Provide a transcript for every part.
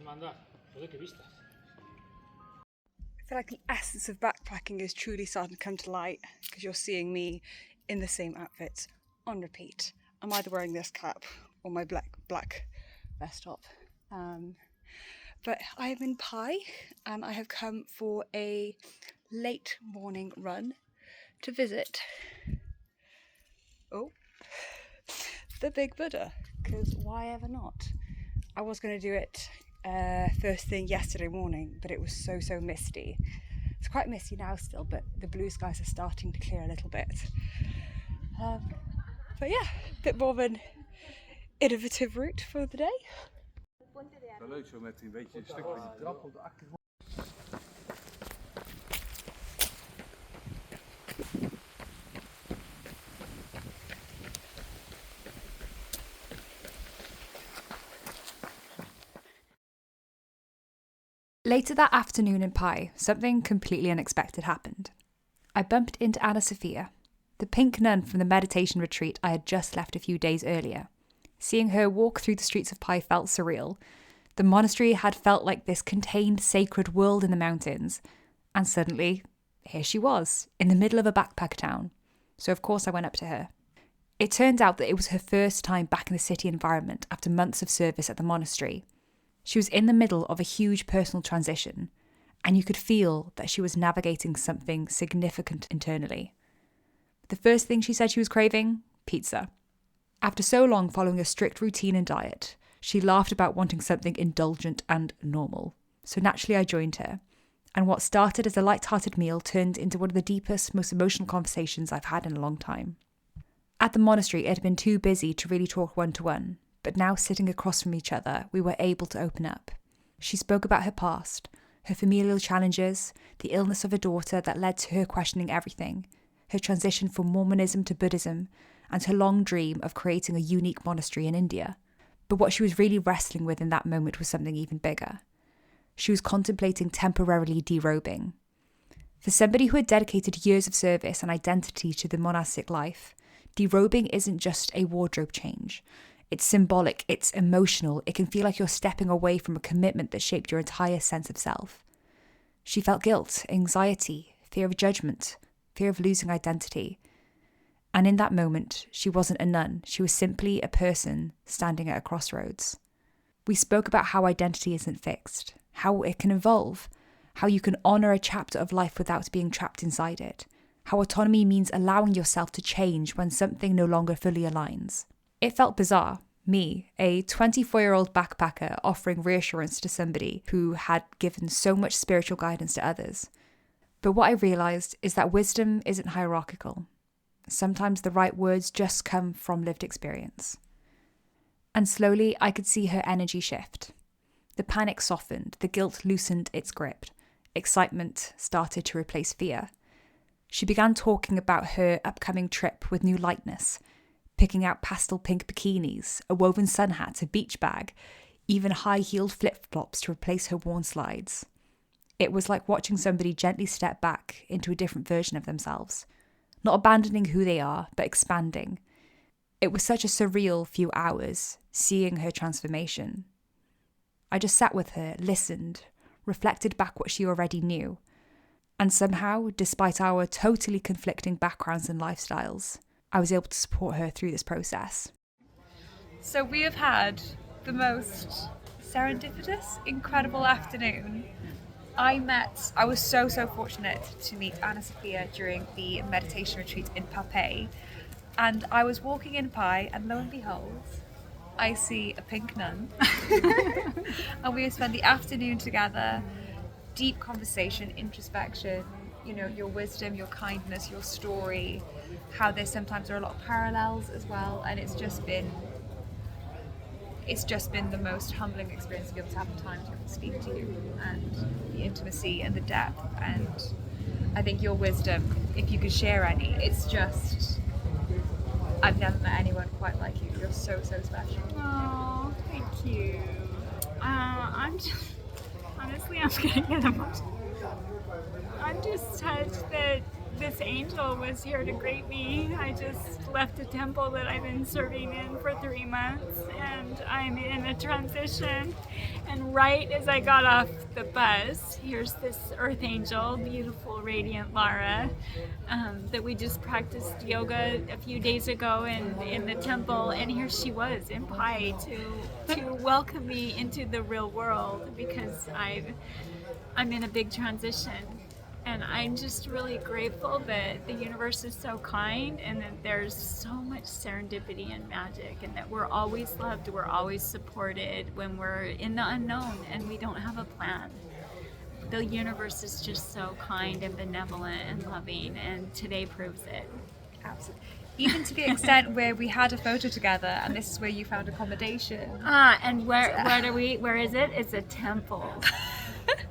I feel like the essence of backpacking is truly starting to come to light because you're seeing me in the same outfits on repeat. I'm either wearing this cap or my black vest top. But I am in Pai and I have come for a late morning run to visit the Big Buddha, because why ever not? I was going to do it first thing yesterday morning, but it was so misty. It's quite misty now still, but the blue skies are starting to clear a little bit. But yeah, a bit more of an innovative route for the day. Leuk zo met een beetje een stukje met die trap op de achtergrond. Later that afternoon in Pai, something completely unexpected happened. I bumped into Anna Sophia, the pink nun from the meditation retreat I had just left a few days earlier. Seeing her walk through the streets of Pai felt surreal. The monastery had felt like this contained sacred world in the mountains, and suddenly, here she was, in the middle of a backpack town. So of course I went up to her. It turned out that it was her first time back in the city environment after months of service at the monastery. She was in the middle of a huge personal transition, and you could feel that she was navigating something significant internally. The first thing she said she was craving? Pizza. After so long following a strict routine and diet, she laughed about wanting something indulgent and normal. So naturally I joined her, and what started as a light-hearted meal turned into one of the deepest, most emotional conversations I've had in a long time. At the monastery, it had been too busy to really talk one-to-one, but now sitting across from each other, we were able to open up. She spoke about her past, her familial challenges, the illness of her daughter that led to her questioning everything, her transition from Mormonism to Buddhism, and her long dream of creating a unique monastery in India. But what she was really wrestling with in that moment was something even bigger. She was contemplating temporarily derobing. For somebody who had dedicated years of service and identity to the monastic life, derobing isn't just a wardrobe change. It's symbolic, it's emotional, it can feel like you're stepping away from a commitment that shaped your entire sense of self. She felt guilt, anxiety, fear of judgment, fear of losing identity. And in that moment, she wasn't a nun, she was simply a person standing at a crossroads. We spoke about how identity isn't fixed, how it can evolve, how you can honour a chapter of life without being trapped inside it, how autonomy means allowing yourself to change when something no longer fully aligns. It felt bizarre, me, a 24-year-old backpacker offering reassurance to somebody who had given so much spiritual guidance to others. But what I realised is that wisdom isn't hierarchical. Sometimes the right words just come from lived experience. And slowly I could see her energy shift. The panic softened, the guilt loosened its grip. Excitement started to replace fear. She began talking about her upcoming trip with new lightness, picking out pastel pink bikinis, a woven sun hat, a beach bag, even high-heeled flip-flops to replace her worn slides. It was like watching somebody gently step back into a different version of themselves, not abandoning who they are, but expanding. It was such a surreal few hours, seeing her transformation. I just sat with her, listened, reflected back what she already knew, and somehow, despite our totally conflicting backgrounds and lifestyles, I was able to support her through this process. So we have had the most serendipitous, incredible afternoon. I was so fortunate to meet Anna Sophia during the meditation retreat in Papay, and I was walking in Pai, and lo and behold, I see a pink nun. And we have spent the afternoon together, deep conversation, introspection, you know, your wisdom, your kindness, your story, how there sometimes are a lot of parallels as well, and it's just been the most humbling experience to be able to have the time to speak to you, and the intimacy and the depth. And I think your wisdom, if you could share any, it's just, I've never met anyone quite like you. You're so special. Oh, thank you. I'm just, honestly, I'm getting emotional. I'm just touched that this angel was here to greet me. I just left a temple that I've been serving in for 3 months, and I'm in a transition. And right as I got off the bus, here's this earth angel, beautiful, radiant Lara, that we just practiced yoga a few days ago in the temple, and here she was in Pai to welcome me into the real world, because I'm in a big transition. And I'm just really grateful that the universe is so kind, and that there's so much serendipity and magic, and that we're always loved, we're always supported when we're in the unknown and we don't have a plan. The universe is just so kind and benevolent and loving, and today proves it. Absolutely. Even to the extent where we had a photo together, and this is where you found accommodation. And where is it? It's a temple.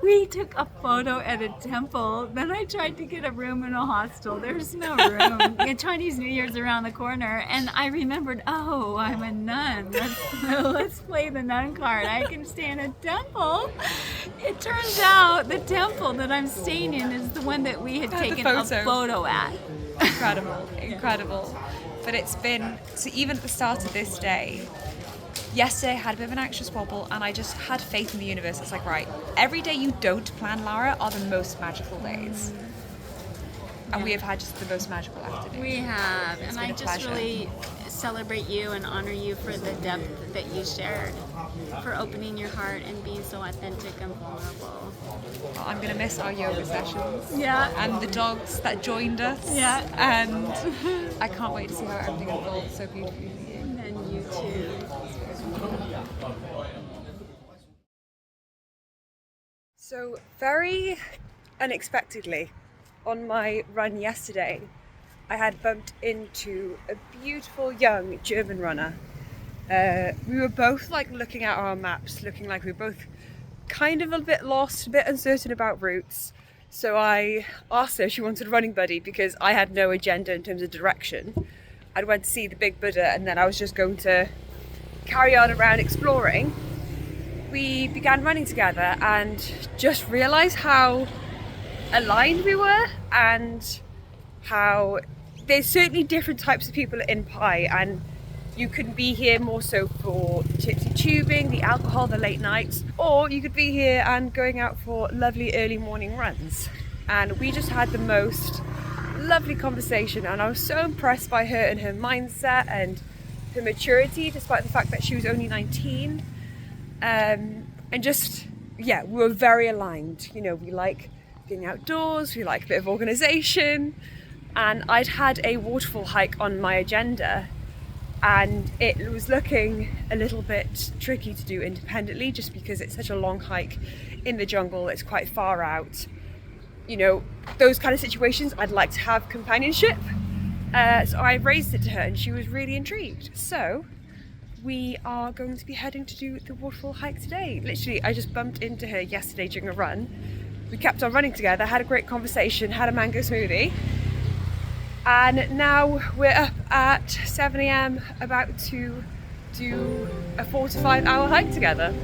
We took a photo at a temple. Then I tried to get a room in a hostel. There's no room. Chinese New Year's around the corner, and I remembered, oh, I'm a nun. Let's play the nun card. I can stay in a temple. It turns out the temple that I'm staying in is the one that we had taken a photo at. Incredible, incredible. But it's been, so even at the start of this day, yesterday I had a bit of an anxious wobble, and I just had faith in the universe. It's like, right, every day you don't plan, Lara, are the most magical days. And we have had just the most magical afternoon. We have, It's and been I a just pleasure. really celebrate you and honor you for the depth that you shared, for opening your heart and being so authentic and vulnerable. I'm going to miss our yoga sessions. Yeah. And the dogs that joined us. Yeah. And I can't wait to see how everything unfolds so beautifully for you. And then you too. So very unexpectedly, on my run yesterday, I had bumped into a beautiful young German runner. We were both like looking at our maps, looking like we were both kind of a bit lost, a bit uncertain about routes. So I asked her if she wanted a running buddy, because I had no agenda in terms of direction. I went to see the big Buddha, and then I was just going to carry on around exploring. We began running together and just realised how aligned we were, and how there's certainly different types of people in Pai, and you can be here more so for tipsy tubing, the alcohol, the late nights, or you could be here and going out for lovely early morning runs. And we just had the most lovely conversation, and I was so impressed by her and her mindset and her maturity, despite the fact that she was only 19. And just, yeah, we were very aligned. You know, we like being outdoors, we like a bit of organisation, and I'd had a waterfall hike on my agenda, and it was looking a little bit tricky to do independently, just because it's such a long hike in the jungle, it's quite far out. You know, those kind of situations, I'd like to have companionship. So I raised it to her, and she was really intrigued. So we are going to be heading to do the waterfall hike today. Literally, I just bumped into her yesterday during a run. We kept on running together, had a great conversation, had a mango smoothie. And now we're up at 7 AM about to do a 4 to 5 hour hike together.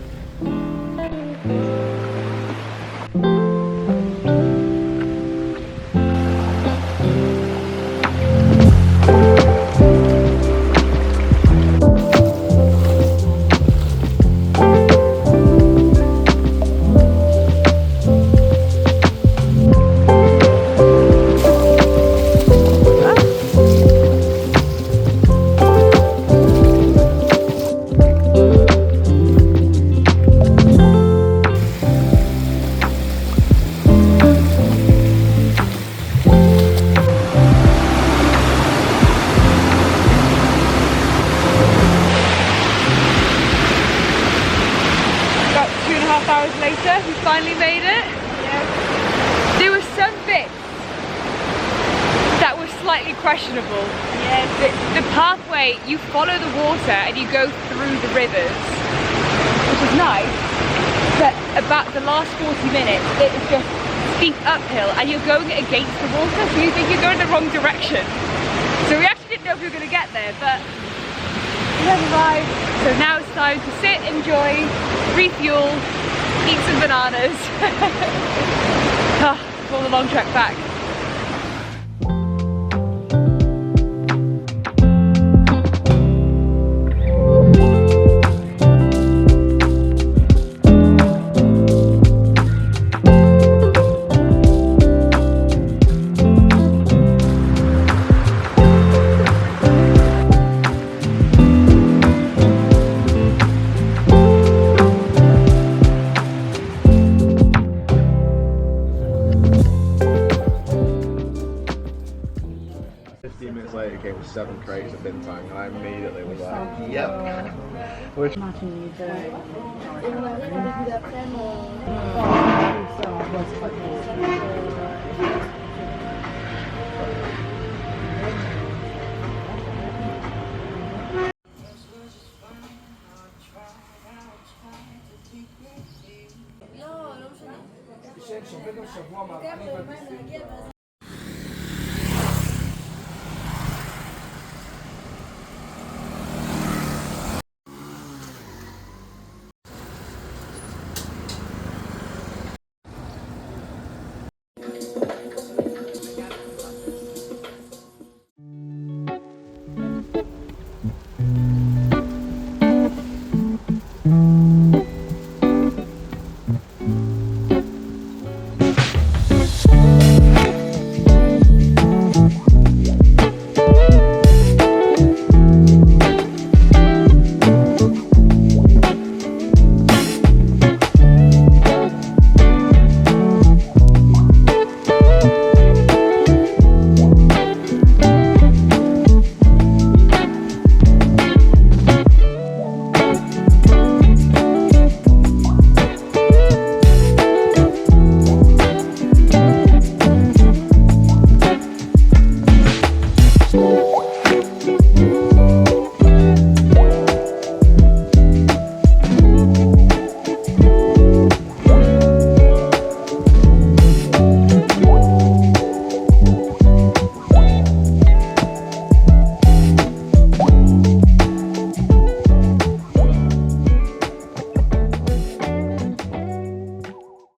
We finally made it. Yes. There were some bits that were slightly questionable. Yes. The pathway, you follow the water and you go through the rivers, which is nice, but about the last 40 minutes it was just steep uphill and you're going against the water, so you think you're going the wrong direction. So we actually didn't know if we were going to get there, but we have arrived. So now it's time to sit, enjoy, refuel, eat some bananas. For the long trek back. with 7 crates of bintang, and I immediately was like, yep. Which